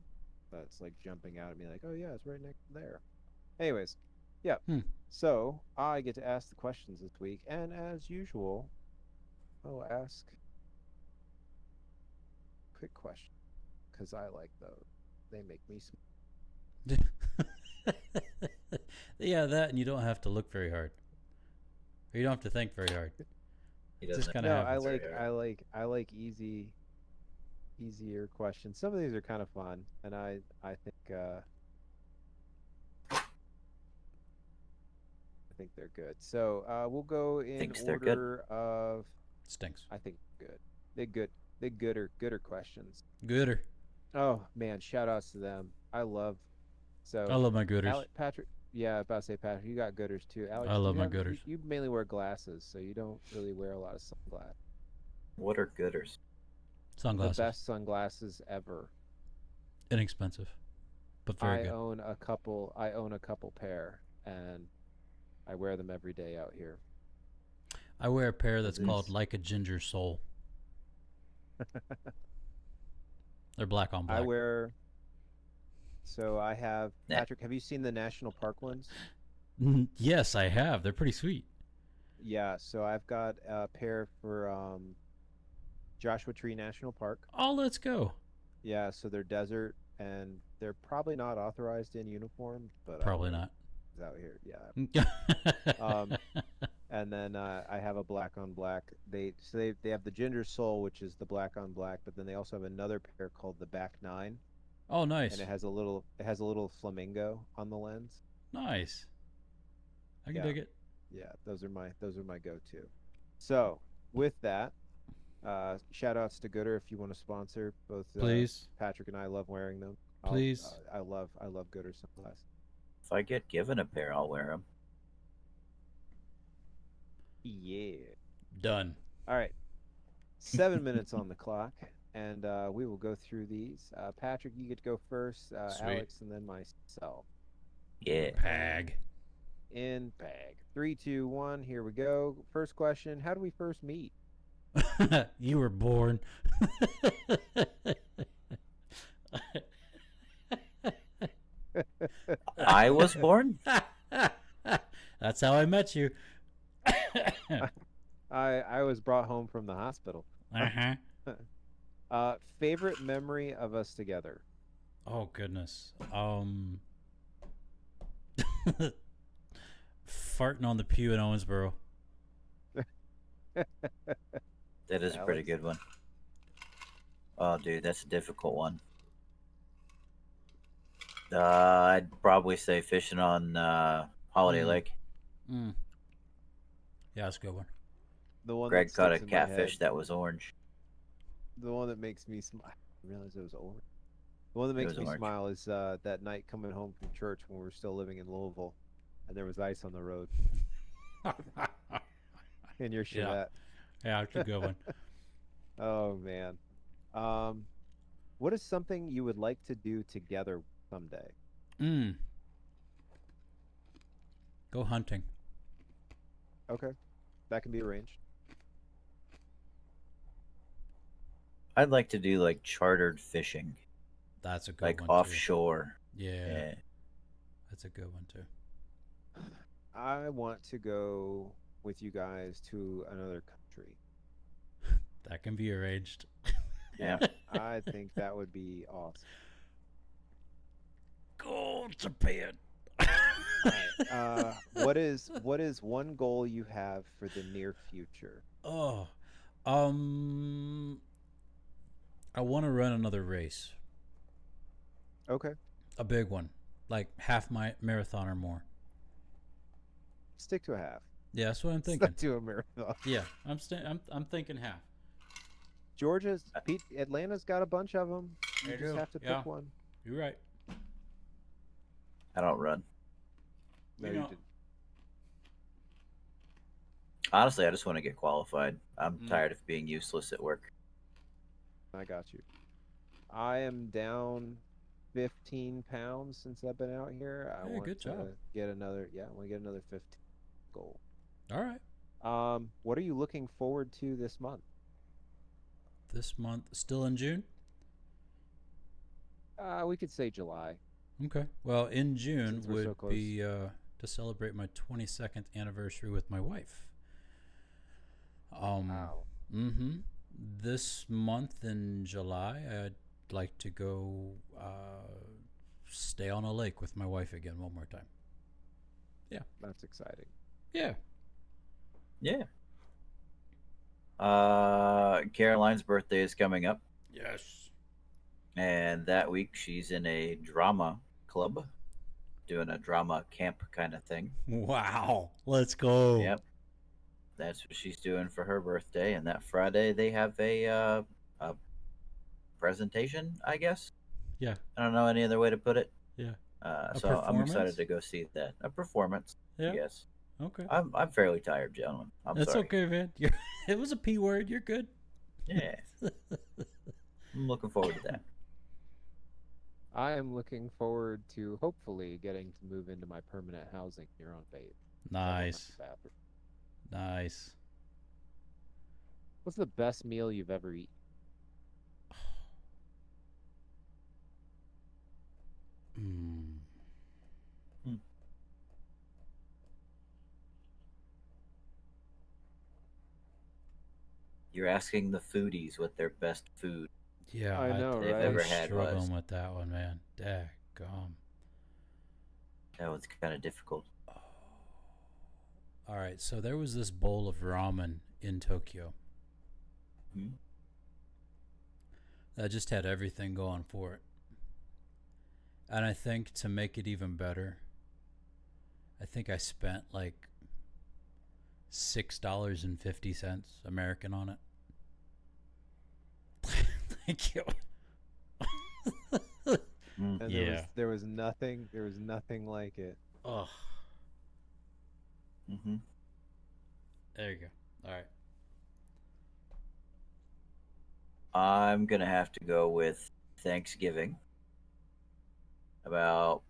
that's like jumping out at me like, oh yeah, it's right next there. Anyways, yeah. So I get to ask the questions this week, and as usual, I'll ask quick question because I like those. They make me smile. Yeah, that, and you don't have to look very hard. Or you don't have to think very hard. He doesn't. Just kind of happens. I like easier questions. Some of these are kind of fun, and I think they're good. So we'll go in order of Stinks. I think good. They're gooder questions. Gooder. Oh man, shout outs to them. I love my gooders. Patrick. Yeah, about to say Patrick. You got gooders too. Alex, I love my gooders. You mainly wear glasses, so you don't really wear a lot of sunglasses. What are gooders? Sunglasses. The best sunglasses ever. Inexpensive, but very good. I own a couple pair, and I wear them every day out here. I wear a pair that's called Like a Ginger Soul. They're black on black. So I have Patrick. Have you seen the national park ones? Yes, I have. They're pretty sweet. Yeah. So I've got a pair for Joshua Tree National Park. Oh, let's go. Yeah. So they're desert, and they're probably not authorized in uniform, but probably not. Out here, yeah. And then I have a black on black. They have the Ginger Soul, which is the black on black, but then they also have another pair called the Back 9. Oh, nice. And it has a little flamingo on the lens. Nice. I can dig it. Yeah, those are my go-to. So with that, shout outs to Gooder if you want to sponsor both. Please. Patrick and I love wearing them. Please. I love Gooder sunglasses. If I get given a pair, I'll wear them. Yeah. Done. All right. 7 minutes on the clock, and we will go through these. Patrick, you get to go first. Alex, and then myself. Yeah. Pag. In bag. 3, 2, 1. Here we go. First question: how do we first meet? You were born. I was born. That's how I met you. I was brought home from the hospital. Favorite memory of us together. Oh goodness. Farting on the pew in Owensboro. That is a pretty Alex? good one. Oh, dude, that's a difficult one. I'd probably say fishing on Holiday Mm. Lake. Mm. Yeah, that's a good one. The one that Greg caught a sticks in my head. catfish that was orange. The one that makes me smile. I realized it was orange. The one that It makes was me orange. smile is that night coming home from church when we were still living in Louisville, and there was ice on the road in your Yeah. Chevette. Yeah, that's a good one. Oh man. Um, what is something you would like to do together someday? Mm. Go hunting. Okay, that can be arranged. I'd like to do like chartered fishing, That's a good like one offshore. too. Yeah, Yeah. that's a good one too. I want to go with you guys to another country. That can be arranged. Yeah. I think that would be awesome. Go Japan. All right. What is one goal you have for the near future? Oh, um, I want to run another race, Okay, a big one, like half my marathon or more. stick to a half. Yeah, that's what I'm thinking. Stick to a marathon. Yeah, I'm thinking half. Atlanta's got a bunch of them. You They just do. have to Yeah, pick one. you're right. I don't run. No, You you know- didn't. Honestly, I just want to get qualified. I'm Mm. tired of being useless at work. I got you. I am down 15 pounds since I've been out here. I Hey, want good to job. get another. Yeah, I want to get another 15 goal. All right. What are you looking forward to this month? This month, still in June. We could say July. Okay. Well, in June Since we're so would close. be to celebrate my 22nd anniversary with my wife. Wow. Mm-hmm. This month in July, I'd like to go stay on a lake with my wife again one more time. That's exciting. Yeah. Yeah. Caroline's birthday is coming up, Yes. and that week she's in a drama club, doing a drama camp kind of thing. Wow. Let's go. Yep. That's what she's doing for her birthday, and that Friday they have a presentation, I guess. Yeah. I don't know any other way to put it. Yeah. So I'm performance? excited to go see that. A performance. Yeah. Yes. Okay. I'm fairly tired, gentlemen. I'm That's sorry. okay, man. It was a P word. You're good. Yeah. I'm looking forward to that. I am looking forward to hopefully getting to move into my permanent housing here on base. Nice. Nice. What's the best meal you've ever eaten? Mm. You're asking the foodies what their best food. Yeah, I know, they've right? ever I'm had struggling was. with that one, man. Daggum. That was kind of difficult. Oh. All right, so there was this bowl of ramen in Tokyo Hmm? that just had everything going for it. And I think to make it even better, I think I spent like $6.50 American on it. Thank you. Mm. And Yeah. there was nothing like it. Oh, Hmm. there you go. All right. I'm gonna have to go with Thanksgiving. About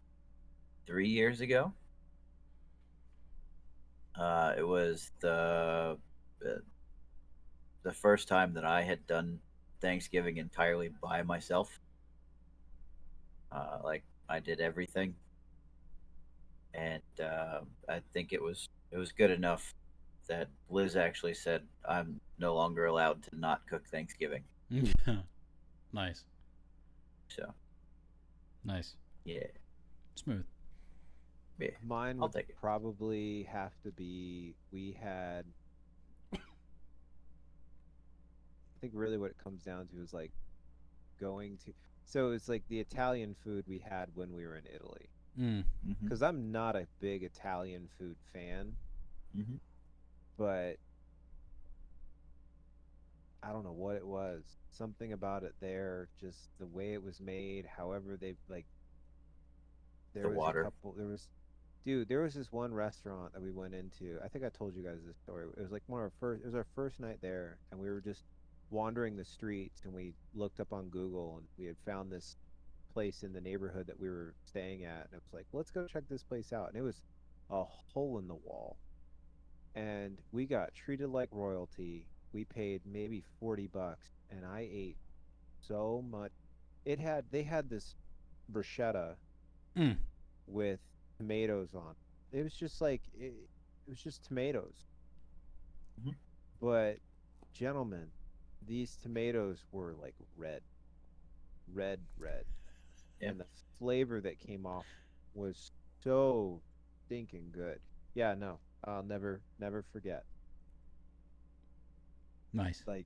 3 years ago, it was the first time that I had done Thanksgiving entirely by myself. Like I did everything, and I think it was good enough that Liz actually said I'm no longer allowed to not cook Thanksgiving. Nice. So Nice. yeah, Smooth. yeah. Mine I'll would take it. probably have to be, we had, I think really what it comes down to is like going to, so it's like the Italian food we had when we were in Italy. Mm. Mm-hmm. Because I'm not a big Italian food fan, Mm-hmm. but I don't know what it was. Something about it there, just the way it was made, however they like, The there was a water. couple, there was, dude, there was this one restaurant that we went into. I think I told you guys this story. It was like one of our first, it was our first night there, and we were just wandering the streets, and we looked up on Google, and we had found this place in the neighborhood that we were staying at, and it was like, let's go check this place out. And it was a hole in the wall, and we got treated like royalty. We paid maybe $40, and I ate so much. They had this bruschetta Mm. with tomatoes on. It was just like it was just tomatoes. Mhm. But gentlemen, these tomatoes were like red, red, Yep. and the flavor that came off was so stinking good. Yeah, no, I'll never forget. Nice. Like,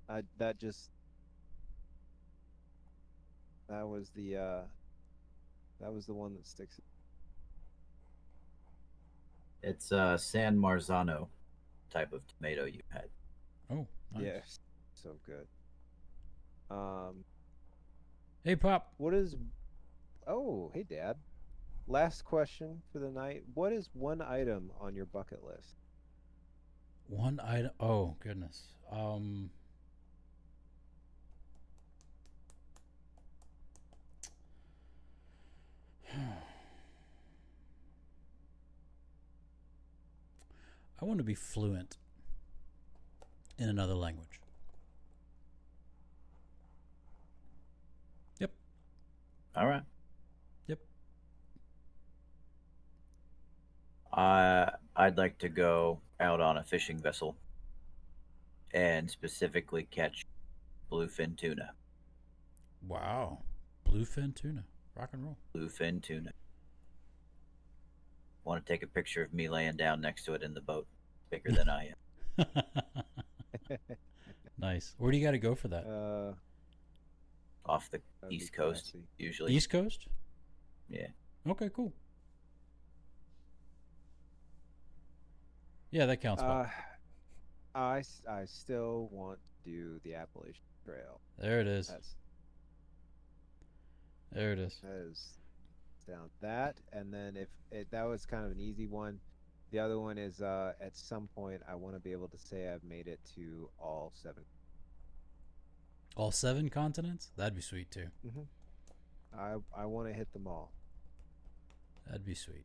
I that just that was the one that sticks. It's San Marzano type of tomato you had. Oh, nice. Yes, so good. Um, Hey, Pop. what is? Oh, hey, Dad. Last question for the night. What is one item on your bucket list? One item. Oh, goodness. I want to be fluent in another language. Yep. All right. Yep. I'd like to go out on a fishing vessel and specifically catch bluefin tuna. Wow. Bluefin tuna. Rock and roll. Bluefin tuna. Want to take a picture of me laying down next to it in the boat, bigger than I am. Nice. Where do you got to go for that? Off the That'd be East Coast, classy. usually. East Coast? Yeah. Okay, cool. Yeah, that counts. Pop. I still want to do the Appalachian Trail. There it is. That's There it is. that is down that, and then if that was kind of an easy one. The other one is at some point I want to be able to say I've made it to all 7. All 7 continents? That'd be sweet too. I want to hit them all. That'd be sweet.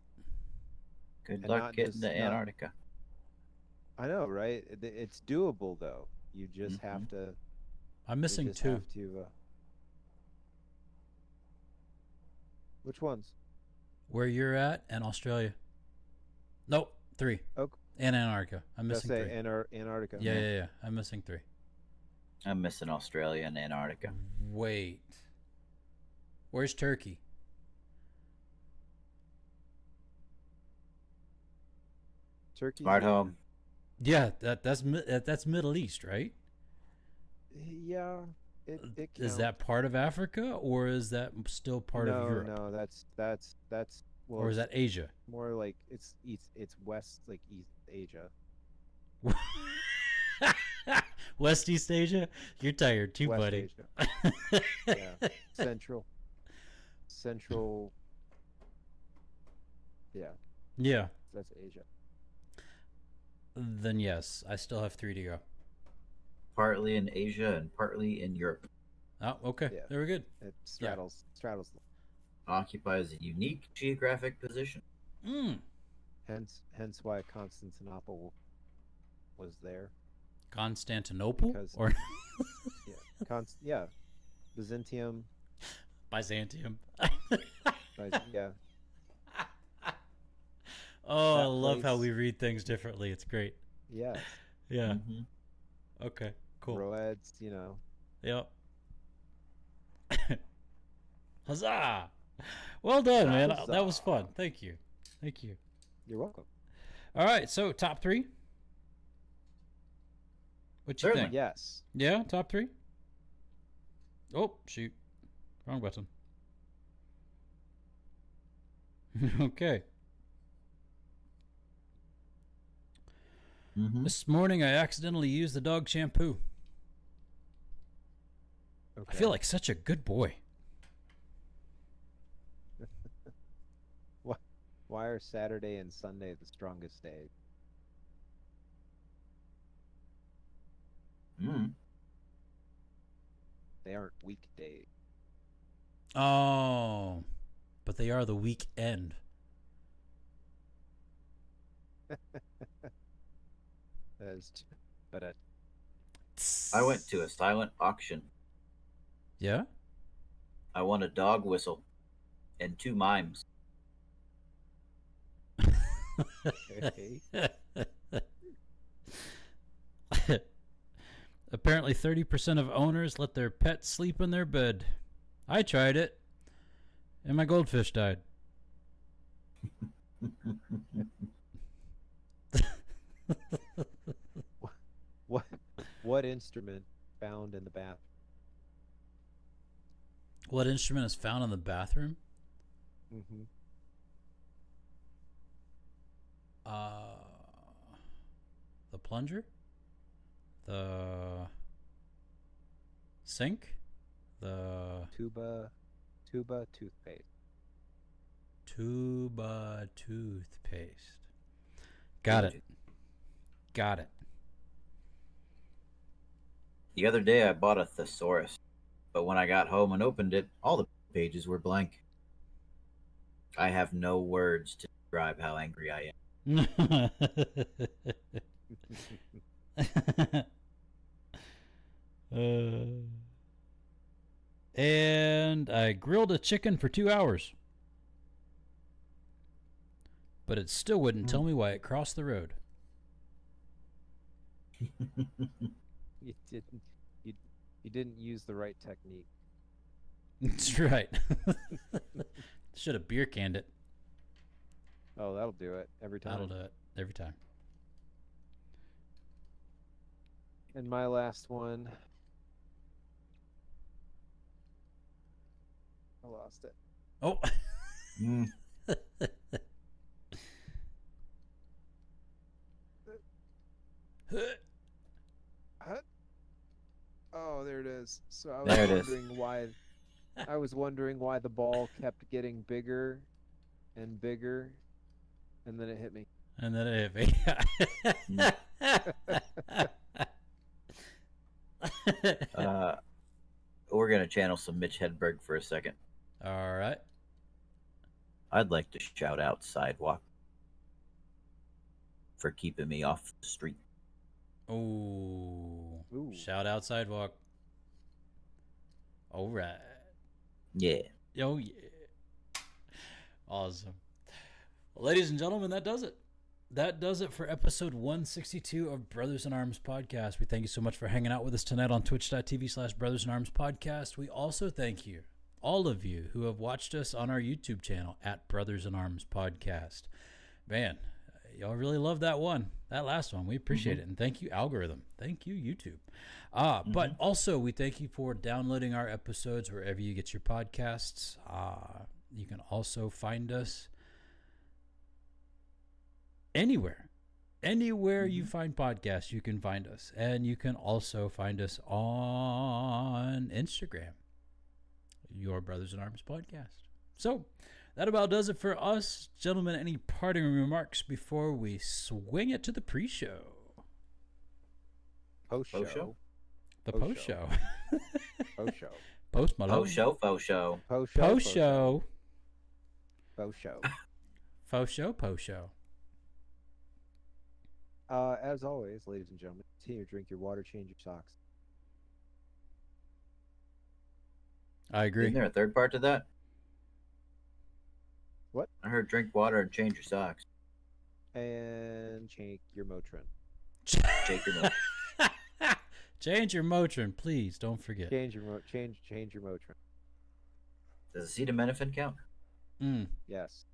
Good And luck not getting just- to not- Antarctica. I know, right? It's doable though. You just have Mhm. to. I'm you missing just 2. have to, which ones? Where you're at and Australia. Nope, 3. Okay. And Antarctica. I'm Just missing say 3. Antarctica. Yeah. I'm missing 3. I'm missing Australia and Antarctica. Wait. Where's Turkey? Turkey's Smart in- home. Yeah, that's Middle East, right? Yeah, it counts. Is that part of Africa or is that still part of Europe? No, that's well, Or is that Asia? more like it's west, like East Asia. West East Asia? You're tired too, West buddy. Asia. Yeah. Central. Yeah, Yeah. that's Asia. Then yes, I still have 3 to go. Partly in Asia and partly in Europe. Oh, okay. Yeah. Very good. It straddles. Occupies a unique geographic position. Mm. Hence why Constantinople was there. Constantinople Because- or Yeah, Byzantium. Byzantium. Yeah, Oh, I That love how place- we read things differently. It's great. yes. Yeah. Mhm. Okay. Cool. Roads, you know. Yep. Huzzah! Well done, man. Huzzah. That was fun. Thank you. Thank you. You're welcome. All right, so top 3? What you Certainly. think? Yes. Yeah, top 3? Oh, shoot. Wrong button. Okay. Mm-hmm. This morning I accidentally used the dog shampoo. Okay. I feel like such a good boy. Why are Saturday and Sunday the strongest days? They aren't weekdays. Oh, but they are the weekend. But I went to a silent auction. Yeah? I won a dog whistle and 2 mimes. okay. Apparently 30% of owners let their pets sleep in their bed. I tried it, and my goldfish died. What instrument found in the bathroom? What instrument is found in the bathroom? Mm-hmm. The plunger? The sink? The Tuba toothpaste. tuba toothpaste. Got it. Got it. The other day I bought a thesaurus, but when I got home and opened it, all the pages were blank. I have no words to describe how angry I am. And I grilled a chicken for 2 hours. But it still wouldn't tell me why it crossed the road. You didn't use the right technique. That's right. Should have beer canned it. Oh, that'll do it every time. That'll do it every time. And my last one. I lost it. Oh. Oh, there it is. So There it is. I was wondering why the ball kept getting bigger and bigger, and then it hit me. And then it hit me. We're going to channel some Mitch Hedberg for a second. All right. I'd like to shout out Sidewalk for keeping me off the street. Ooh. Ooh. Shout out Sidewalk. All right. Yeah. Oh, yeah. Awesome. Well, ladies and gentlemen, that does it. That does it for episode 162 of Brothers in Arms Podcast. We thank you so much for hanging out with us tonight on twitch.tv/Brothers in Arms Podcast. We also thank you, all of you who have watched us on our YouTube channel at Brothers in Arms Podcast. Man, y'all really love that one. That last one. We appreciate it. And thank you, algorithm. Thank you, YouTube. But also, we thank you for downloading our episodes wherever you get your podcasts. You can also find us anywhere you find podcasts, you can find us. And you can also find us on Instagram, Your Brothers in Arms Podcast. So that about does it for us. Gentlemen, any parting remarks before we swing it to the pre-show? Post-show. The post-show. Post-show. Post Malone. Post-show, post-show. Post-show. Post-show. Post-show, post-show. As always, ladies and gentlemen, continue to drink your water, change your socks. I agree. Isn't there a third part to that? What? I heard drink water and change your socks. And change your Motrin. Shake your milk. Change your Motrin, please. Don't forget. Change your Motrin. Does acetaminophen count? Mm. Yes.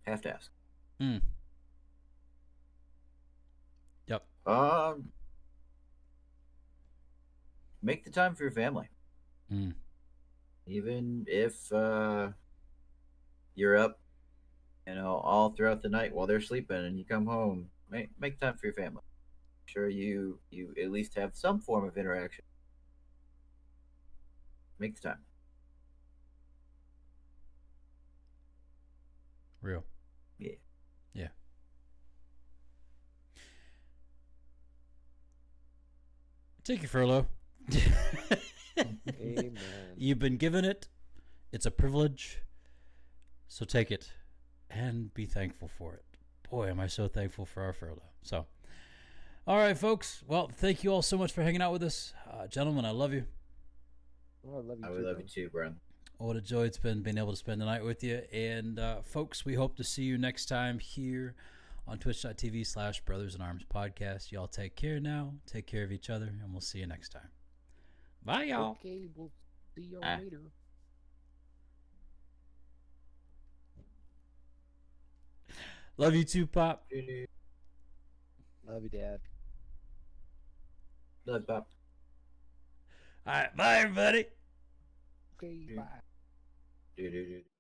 Have to ask. Mm. Yep. Make the time for your family. Mm. Even if you're up, all throughout the night while they're sleeping, and you come home, make time for your family. Make sure you at least have some form of interaction. Make the time. Real. Yeah. Yeah. Take your furlough. Amen. You've been given it. It's a privilege. So take it and be thankful for it. Boy, am I so thankful for our furlough. So, all right, folks. Well, thank you all so much for hanging out with us. Gentlemen, I love you. Oh, I love you I too. would love bro. you too, Brian. What a joy it's been being able to spend the night with you. And, folks, we hope to see you next time here on twitch.tv/Brothers in Arms podcast. Y'all take care now. Take care of each other, and we'll see you next time. Bye, y'all. Okay, we'll see you Ah. later. Love you too, Pop. Love you, Dad. Love you, Pop. All right, bye, everybody. Okay, bye.